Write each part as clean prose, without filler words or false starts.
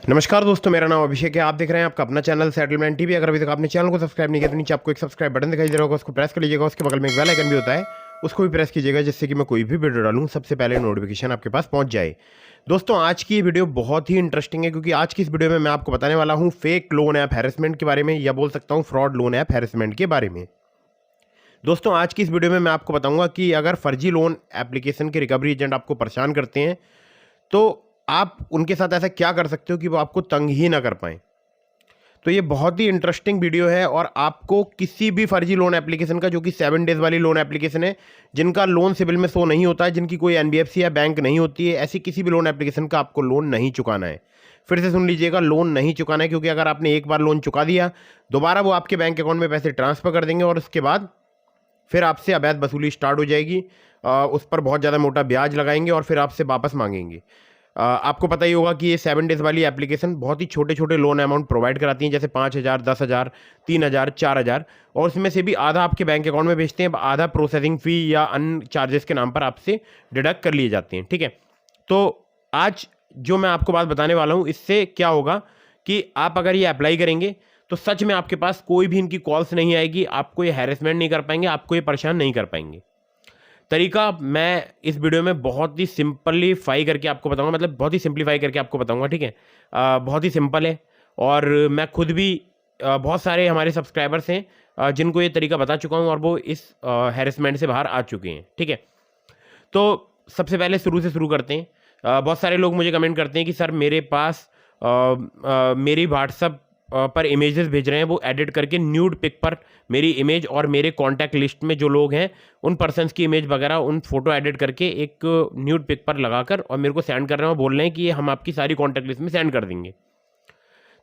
नमस्कार दोस्तों, मेरा नाम अभिषेक है। आप देख रहे हैं आपका अपना चैनल सेटलमेंट टीवी। अगर अभी तक आपने चैनल को सब्सक्राइब नहीं किया तो नीचे आपको एक सब्सक्राइब बटन दिखाई दे रहा होगा, उसको प्रेस कर लीजिएगा। उसके बगल में एक बेल आइकन भी होता है, उसको भी प्रेस कीजिएगा, जिससे कि मैं कोई भी वीडियो डालूं सबसे पहले नोटिफिकेशन आपके पास पहुंच जाए। दोस्तों, आज की ये वीडियो बहुत ही इंटरेस्टिंग है, क्योंकि आज की इस वीडियो में मैं आपको बताने वाला हूँ फेक लोन ऐप हैरेसमेंट के बारे में, या बोल सकता हूँ फ्रॉड लोन ऐप हैरेसमेंट के बारे में। दोस्तों, आज की इस वीडियो में मैं आपको बताऊंगा कि अगर फर्जी लोन एप्लीकेशन के रिकवरी एजेंट आपको परेशान करते हैं तो आप उनके साथ ऐसा क्या कर सकते हो कि वो आपको तंग ही ना कर पाएं। तो ये बहुत ही इंटरेस्टिंग वीडियो है, और आपको किसी भी फर्जी लोन एप्लीकेशन का, जो कि 7 डेज वाली लोन एप्लीकेशन है, जिनका लोन सिबिल में शो नहीं होता है, जिनकी कोई एनबीएफसी या बैंक नहीं होती है, ऐसी किसी भी लोन एप्लीकेशन का आपको लोन नहीं चुकाना है। फिर से सुन लीजिएगा, लोन नहीं चुकाना है, क्योंकि अगर आपने एक बार लोन चुका दिया, दोबारा वो आपके बैंक अकाउंट में पैसे ट्रांसफर कर देंगे, और उसके बाद फिर आपसे अवैध वसूली स्टार्ट हो जाएगी। उस पर बहुत ज़्यादा मोटा ब्याज लगाएंगे और फिर आपसे वापस मांगेंगे। आपको पता ही होगा कि ये 7 डेज वाली एप्लीकेशन बहुत ही छोटे छोटे लोन अमाउंट प्रोवाइड कराती हैं, जैसे 5,000, 10,000, 3,000, 4,000, और उसमें से भी आधा आपके बैंक अकाउंट में भेजते हैं, आधा प्रोसेसिंग फ़ी या अन्य चार्जेस के नाम पर आपसे डिडक्ट कर लिए जाते हैं। ठीक है, तो आज जो मैं आपको बात बताने वाला हूँ, इससे क्या होगा कि आप अगर ये अप्लाई करेंगे तो सच में आपके पास कोई भी इनकी कॉल्स नहीं आएगी, आपको ये हैरेसमेंट नहीं कर पाएंगे, आपको ये परेशान नहीं कर पाएंगे। तरीका मैं इस वीडियो में बहुत ही सिंपलीफाई करके आपको बताऊंगा, मतलब बहुत ही सिंपलीफाई करके आपको बताऊंगा। ठीक है, बहुत ही सिंपल है, और मैं खुद भी बहुत सारे हमारे सब्सक्राइबर्स हैं जिनको ये तरीका बता चुका हूं, और वो इस हैरेसमेंट से बाहर आ चुके हैं। ठीक है, तो सबसे पहले शुरू से शुरू करते हैं। बहुत सारे लोग मुझे कमेंट करते हैं कि सर मेरे पास मेरी व्हाट्सअप पर इमेजेस भेज रहे हैं, वो एडिट करके न्यूड पिक पर मेरी इमेज और मेरे कॉन्टैक्ट लिस्ट में जो लोग हैं उन पर्सन्स की इमेज वगैरह, उन फोटो एडिट करके एक न्यूड पिक पर लगाकर और मेरे को सेंड कर रहे हैं, और बोल रहे हैं कि ये हम आपकी सारी कॉन्टैक्ट लिस्ट में सेंड कर देंगे।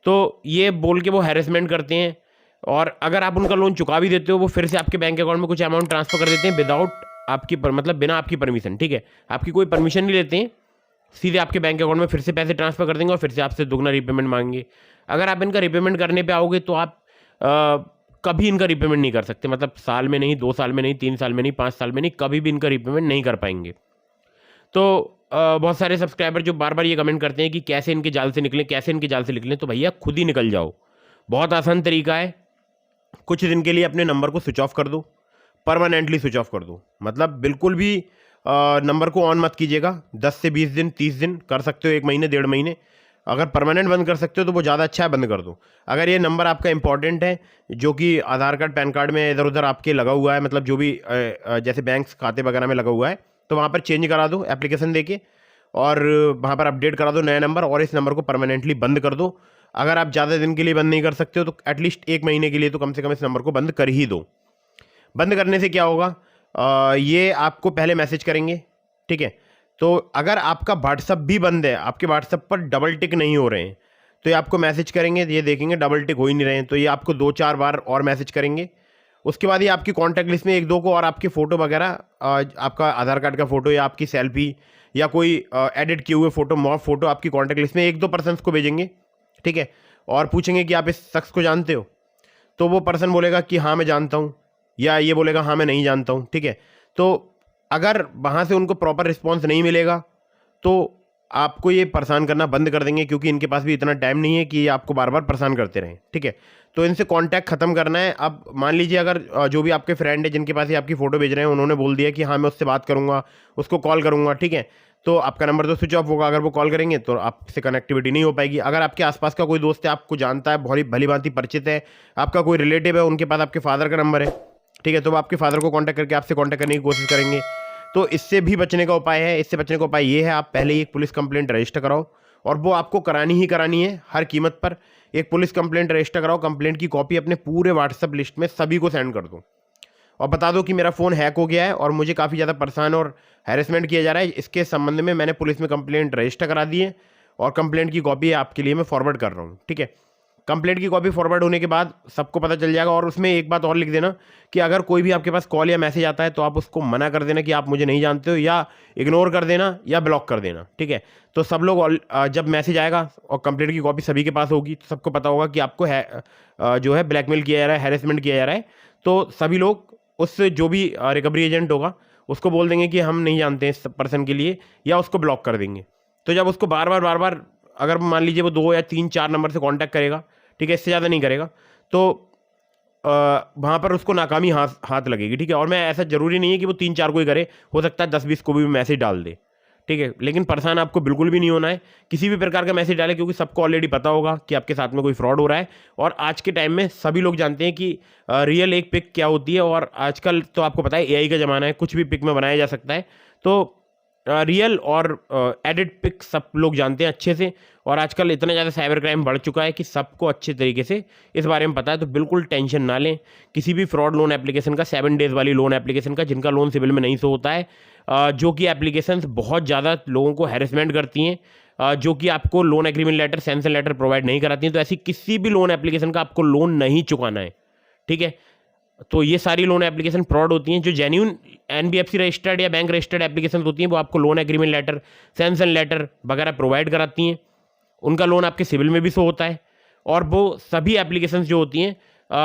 तो ये बोल के वो हैरेसमेंट करते हैं, और अगर आप उनका लोन चुका भी देते हो, वो फिर से आपके बैंक अकाउंट में कुछ अमाउंट ट्रांसफर कर देते हैं विदाउट आपकी मतलब बिना आपकी परमिशन। ठीक है, आपकी कोई परमिशन नहीं लेते हैं, सीधे आपके बैंक अकाउंट में फिर से पैसे ट्रांसफर कर देंगे और फिर से आपसे दुगना रीपेमेंट मांगेंगे। अगर आप इनका रीपेमेंट करने पे आओगे तो आप कभी इनका रीपेमेंट नहीं कर सकते, मतलब साल में नहीं, 2 साल में नहीं, 3 साल में नहीं, 5 साल में नहीं, कभी भी इनका रीपेमेंट नहीं कर पाएंगे। तो बहुत सारे सब्सक्राइबर जो बार बार ये कमेंट करते हैं कि कैसे इनके जाल से निकलें, कैसे इनके जाल से निकलें, तो भैया खुद ही निकल जाओ। बहुत आसान तरीका है। कुछ दिन के लिए अपने नंबर को स्विच ऑफ कर दो, परमानेंटली स्विच ऑफ कर दो, मतलब बिल्कुल भी नंबर को ऑन मत कीजिएगा। 10 से 20 दिन, 30 दिन कर सकते हो, 1 महीने, 1.5 महीने। अगर परमानेंट बंद कर सकते हो तो वो ज़्यादा अच्छा है, बंद कर दो। अगर ये नंबर आपका इंपॉर्टेंट है, जो कि आधार कार्ड, पैन कार्ड में इधर उधर आपके लगा हुआ है, मतलब जो भी जैसे बैंक खाते वगैरह में लगा हुआ है, तो वहाँ पर चेंज करा दो एप्लीकेशन देके, और वहाँ पर अपडेट करा दो नया नंबर, और इस नंबर को परमानेंटली बंद कर दो। अगर आप ज़्यादा दिन के लिए बंद नहीं कर सकते हो तो एटलीस्ट 1 महीने के लिए तो कम से कम इस नंबर को बंद कर ही दो। बंद करने से क्या होगा, ये आपको पहले मैसेज करेंगे। ठीक है, तो अगर आपका व्हाट्सअप भी बंद है, आपके व्हाट्सअप पर डबल टिक नहीं हो रहे हैं, तो ये आपको मैसेज करेंगे, ये देखेंगे डबल टिक हो ही नहीं रहे हैं, तो ये आपको 2-4 बार और मैसेज करेंगे। उसके बाद ये आपकी कॉन्टैक्ट लिस्ट में 1-2 को और आपकी फ़ोटो वगैरह, आपका आधार कार्ड का फ़ोटो या आपकी सेल्फी या कोई एडिट किए हुए फ़ोटो, मॉब फोटो आपकी कॉन्टैक्ट लिस्ट में 1-2 पर्सन्स को भेजेंगे। ठीक है, और पूछेंगे कि आप इस शख्स को जानते हो, तो वो पर्सन बोलेगा कि हाँ मैं जानता हूँ, या ये बोलेगा हाँ मैं नहीं जानता हूँ। ठीक है, तो अगर वहाँ से उनको प्रॉपर रिस्पॉन्स नहीं मिलेगा तो आपको ये परेशान करना बंद कर देंगे, क्योंकि इनके पास भी इतना टाइम नहीं है कि ये आपको बार बार परेशान करते रहें। ठीक है, तो इनसे कांटेक्ट खत्म करना है। अब मान लीजिए अगर जो भी आपके फ्रेंड है जिनके पास ये आपकी फ़ोटो भेज रहे हैं, उन्होंने बोल दिया कि हाँ मैं उससे बात करूँगा, उसको कॉल करूँगा, ठीक है, तो आपका नंबर तो स्विच ऑफ होगा। अगर वो कॉल करेंगे तो आपसे कनेक्टिविटी नहीं हो पाएगी। अगर आपके आसपास का कोई दोस्त है, आपको जानता है, बहुत भली भांति परिचित है, आपका कोई रिलेटिव है, उनके पास आपके फादर का नंबर है, ठीक है, तो वो आपके फादर को कांटेक्ट करके आपसे कांटेक्ट करने की कोशिश करेंगे। तो इससे भी बचने का उपाय है। इससे बचने का उपाय ये है, आप पहले ही एक पुलिस कंप्लेंट रजिस्टर कराओ, और वो आपको करानी ही करानी है हर कीमत पर। एक पुलिस कंप्लेंट रजिस्टर कराओ, कंप्लेंट की कॉपी अपने पूरे व्हाट्सएप लिस्ट में सभी को सेंड कर दो, और बता दो कि मेरा फ़ोन हैक हो गया है और मुझे काफ़ी ज़्यादा परेशान और हैरेसमेंट किया जा रहा है। इसके संबंध में मैंने पुलिस में कंप्लेंट रजिस्टर करा दी है, और कंप्लेंट की कॉपी आपके लिए मैं फॉरवर्ड कर रहा हूँ। ठीक है, कंप्लेंट की कॉपी फॉरवर्ड होने के बाद सबको पता चल जाएगा। और उसमें एक बात और लिख देना कि अगर कोई भी आपके पास कॉल या मैसेज आता है तो आप उसको मना कर देना कि आप मुझे नहीं जानते हो, या इग्नोर कर देना या ब्लॉक कर देना। ठीक है, तो सब लोग जब मैसेज आएगा और कंप्लेंट की कॉपी सभी के पास होगी तो सबको पता होगा कि आपको जो है ब्लैकमेल किया जा रहा है, हैरेसमेंट किया जा रहा है। तो सभी लोग उस जो भी रिकवरी एजेंट होगा उसको बोल देंगे कि हम नहीं जानते हैं इस पर्सन के लिए, या उसको ब्लॉक कर देंगे। तो जब उसको बार बार अगर मान लीजिए वो 2 या 3-4 नंबर से कांटेक्ट करेगा, ठीक है, इससे ज़्यादा नहीं करेगा, तो वहाँ पर उसको नाकामी हाथ लगेगी, ठीक है। और मैं ऐसा ज़रूरी नहीं है कि वो 3-4 को ही करे, हो सकता है 10-20 को भी मैसेज डाल दे, ठीक है। लेकिन परेशान आपको बिल्कुल भी नहीं होना है, किसी भी प्रकार का मैसेज डाले, क्योंकि सबको ऑलरेडी पता होगा कि आपके साथ में कोई फ्रॉड हो रहा है। और आज के टाइम में सभी लोग जानते हैं कि रियल एक पिक क्या होती है। और आजकल तो आपको पता है AI का ज़माना है, कुछ भी पिक में बनाया जा सकता है। तो रियल और एडिट पिक सब लोग जानते हैं अच्छे से। और आजकल इतना ज़्यादा साइबर क्राइम बढ़ चुका है कि सबको अच्छे तरीके से इस बारे में पता है। तो बिल्कुल टेंशन ना लें किसी भी फ्रॉड लोन एप्लीकेशन का, 7 डेज़ वाली लोन एप्लीकेशन का, जिनका लोन सिविल में नहीं शो होता है, जो कि एप्लीकेशंस बहुत ज़्यादा लोगों को हैरेसमेंट करती हैं, जो कि आपको loan agreement letter, sanction letter provide नहीं कराती हैं। तो ऐसी किसी भी लोन एप्लीकेशन का आपको लोन नहीं चुकाना है, ठीक है। तो ये सारी लोन एप्लीकेशन फ्रॉड होती हैं। जो जेन्यून NBFC रजिस्टर्ड या बैंक रजिस्टर्ड एप्लीकेशन होती हैं, वो आपको loan agreement letter, sanction letter वगैरह प्रोवाइड कराती हैं, उनका लोन आपके सिविल में भी शो होता है। और वो सभी एप्लीकेशंस जो होती हैं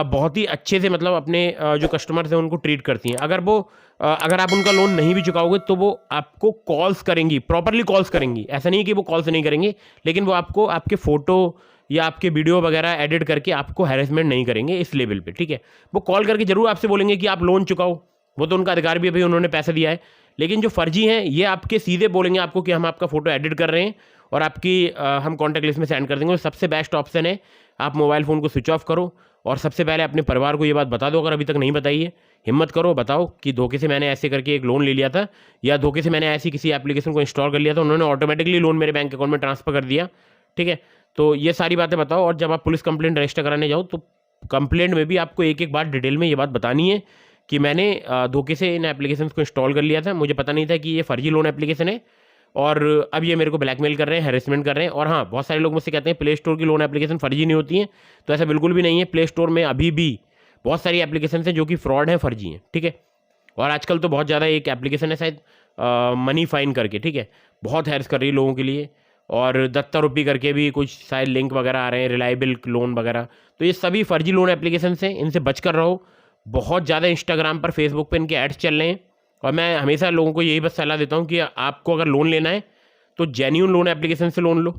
बहुत ही अच्छे से मतलब अपने जो कस्टमर्स हैं उनको ट्रीट करती हैं। अगर आप उनका लोन नहीं भी चुकाओगे तो वो आपको कॉल्स करेंगी, प्रॉपरली कॉल्स करेंगी। ऐसा नहीं कि वो कॉल्स नहीं करेंगे, लेकिन वो आपको आपके फ़ोटो या आपके वीडियो वगैरह एडिट करके आपको हैरेसमेंट नहीं करेंगे इस लेवल पे, ठीक है। वो कॉल करके जरूर आपसे बोलेंगे कि आप लोन चुकाओ, वो तो उनका अधिकार भी है भाई, उन्होंने पैसा दिया है। लेकिन जो फर्जी हैं ये आपके सीधे बोलेंगे आपको कि हम आपका फोटो एडिट कर रहे हैं और आपकी हम कॉन्टैक्ट लिस्ट में सेंड कर देंगे। सबसे बेस्ट ऑप्शन है आप मोबाइल फ़ोन को स्विच ऑफ करो और सबसे पहले अपने परिवार को ये बात बता दो, अगर अभी तक नहीं बताई है। हिम्मत करो, बताओ कि धोखे से मैंने ऐसे करके एक लोन ले लिया था, या धोखे से मैंने ऐसी किसी एप्लीकेशन को इंस्टॉल कर लिया था, उन्होंने ऑटोमेटिकली लोन मेरे बैंक अकाउंट में ट्रांसफर कर दिया, ठीक है। तो ये सारी बातें बताओ। और जब आप पुलिस कंप्लेंट रजिस्टर कराने जाओ तो कंप्लेंट में भी आपको एक एक बात डिटेल में ये बात बतानी है कि मैंने धोखे से इन एप्लीकेशन को इंस्टॉल कर लिया था, मुझे पता नहीं था कि ये फर्जी लोन एप्लीकेशन है और अब ये मेरे को ब्लैकमेल कर रहे हैं, हैरेसमेंट कर रहे हैं। और हाँ, बहुत सारे लोग मुझसे कहते हैं प्ले स्टोर की लोन एप्लीकेशन फर्जी नहीं होती है, तो ऐसा बिल्कुल भी नहीं है। प्ले स्टोर में अभी भी बहुत सारी एप्लीकेशन हैं जो कि फ्रॉड हैं, फर्जी हैं, ठीक है। और आजकल तो बहुत ज़्यादा एक एप्लीकेशन है शायद मनी फाइन करके, ठीक है, बहुत हैरेस कर रही है लोगों के लिए। और दत्ता रुपी करके भी कुछ शायद लिंक वगैरह आ रहे हैं, रिलायबल लोन वगैरह। तो ये सभी फर्जी लोन एप्लीकेशन हैं, इनसे बचकर रहो। बहुत ज़्यादा इंस्टाग्राम पर, फेसबुक पर इनके एड्स चल रहे हैं। और मैं हमेशा लोगों को यही बस सलाह देता हूँ कि आपको अगर लोन लेना है तो जेन्यून लोन एप्लीकेशन से लोन लो।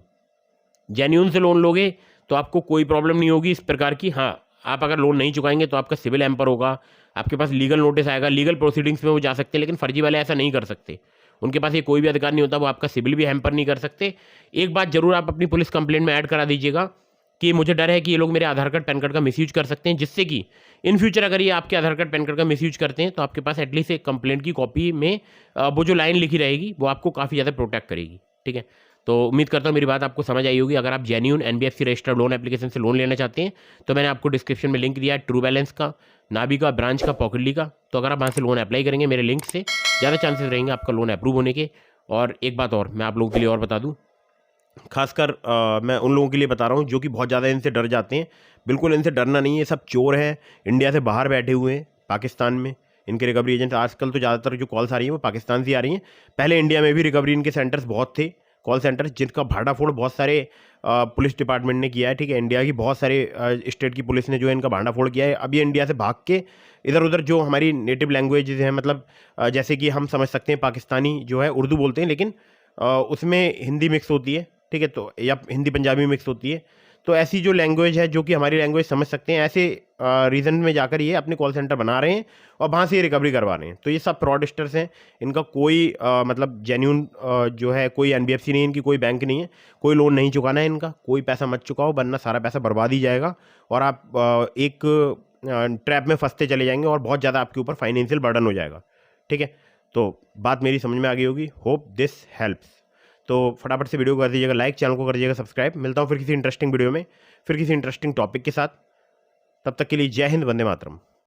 जेन्यून से लोन लोगे तो आपको कोई प्रॉब्लम नहीं होगी इस प्रकार की। हाँ, आप अगर लोन नहीं चुकाएंगे तो आपका सिविल हैम्पर होगा, आपके पास लीगल नोटिस आएगा, लीगल प्रोसीडिंग्स में वो जा सकते हैं। लेकिन फर्जी वाले ऐसा नहीं कर सकते, उनके पास ये कोई भी अधिकार नहीं होता, वो आपका सिविल भी हैम्पर नहीं कर सकते। एक बात जरूर आप अपनी पुलिस कंप्लेंट में ऐड करा दीजिएगा कि मुझे डर है कि ये लोग मेरे आधार कार्ड पैन कार्ड का मिसयूज कर सकते हैं, जिससे कि इन फ्यूचर अगर ये आपके आधार कार्ड पैन कार्ड का मिसयूज करते हैं तो आपके पास एटलीस्ट एक कंप्लेंट की कॉपी में वो जो लाइन लिखी रहेगी वो आपको काफ़ी ज़्यादा प्रोटेक्ट करेगी, ठीक है। तो उम्मीद करता हूँ मेरी बात आपको समझ आई होगी। अगर आप genuine NBFC registered loan application से लोन लेना चाहते हैं तो मैंने आपको डिस्क्रिप्शन में लिंक दिया है, ट्रू बैलेंस का, नाबी का, ब्रांच का, पॉकेटली का। तो अगर आप वहाँ से लोन अप्लाई करेंगे मेरे लिंक से, ज़्यादा चांसेस रहेंगे आपका लोन अप्रूव होने के। और एक बात और मैं आप लोगों के लिए और बता दूँ, खासकर मैं उन लोगों के लिए बता रहा हूँ जो कि बहुत ज़्यादा इनसे डर जाते हैं। बिल्कुल इनसे डरना नहीं है, सब चोर हैं, इंडिया से बाहर बैठे हुए हैं, पाकिस्तान में इनके रिकवरी एजेंट। आजकल तो ज़्यादातर जो कॉल्स आ रही हैं वो पाकिस्तान से आ रही हैं। पहले इंडिया में भी रिकवरी इनके सेंटर्स बहुत थे, कॉल सेंटर्स, जिनका भांडाफोड़ बहुत सारे पुलिस डिपार्टमेंट ने किया है, ठीक है। इंडिया की बहुत सारे स्टेट की पुलिस ने जो है इनका भांडाफोड़ किया है। अब ये इंडिया से भाग के इधर उधर जो हमारी नेटिव लैंग्वेजेज हैं, मतलब जैसे कि हम समझ सकते हैं पाकिस्तानी जो है उर्दू बोलते हैं, लेकिन उसमें हिंदी मिक्स होती है, ठीक है, तो या हिंदी पंजाबी मिक्स होती है। तो ऐसी जो लैंग्वेज है जो कि हमारी लैंग्वेज समझ सकते हैं, ऐसे रीजन में जाकर ये अपने कॉल सेंटर बना रहे हैं और वहाँ से ये रिकवरी करवा रहे हैं। तो ये सब फ्रॉडस्टर्स हैं, इनका कोई मतलब जेन्यून जो है कोई NBFC नहीं, इनकी कोई बैंक नहीं है, कोई लोन नहीं चुकाना है इनका, कोई पैसा मत चुकाओ वरना सारा पैसा बर्बाद ही जाएगा और आप एक ट्रैप में फंसते चले जाएंगे और बहुत ज़्यादा आपके ऊपर फाइनेंशियल बर्डन हो जाएगा, ठीक है। तो बात मेरी समझ में आ गई होगी, होप दिस हेल्प्स। तो फटाफट से वीडियो को कर दीजिएगा लाइक, चैनल को कर दीजिएगा सब्सक्राइब। मिलता हूँ फिर किसी इंटरेस्टिंग वीडियो में, फिर किसी इंटरेस्टिंग टॉपिक के साथ। तब तक के लिए जय हिंद, वंदे मातरम।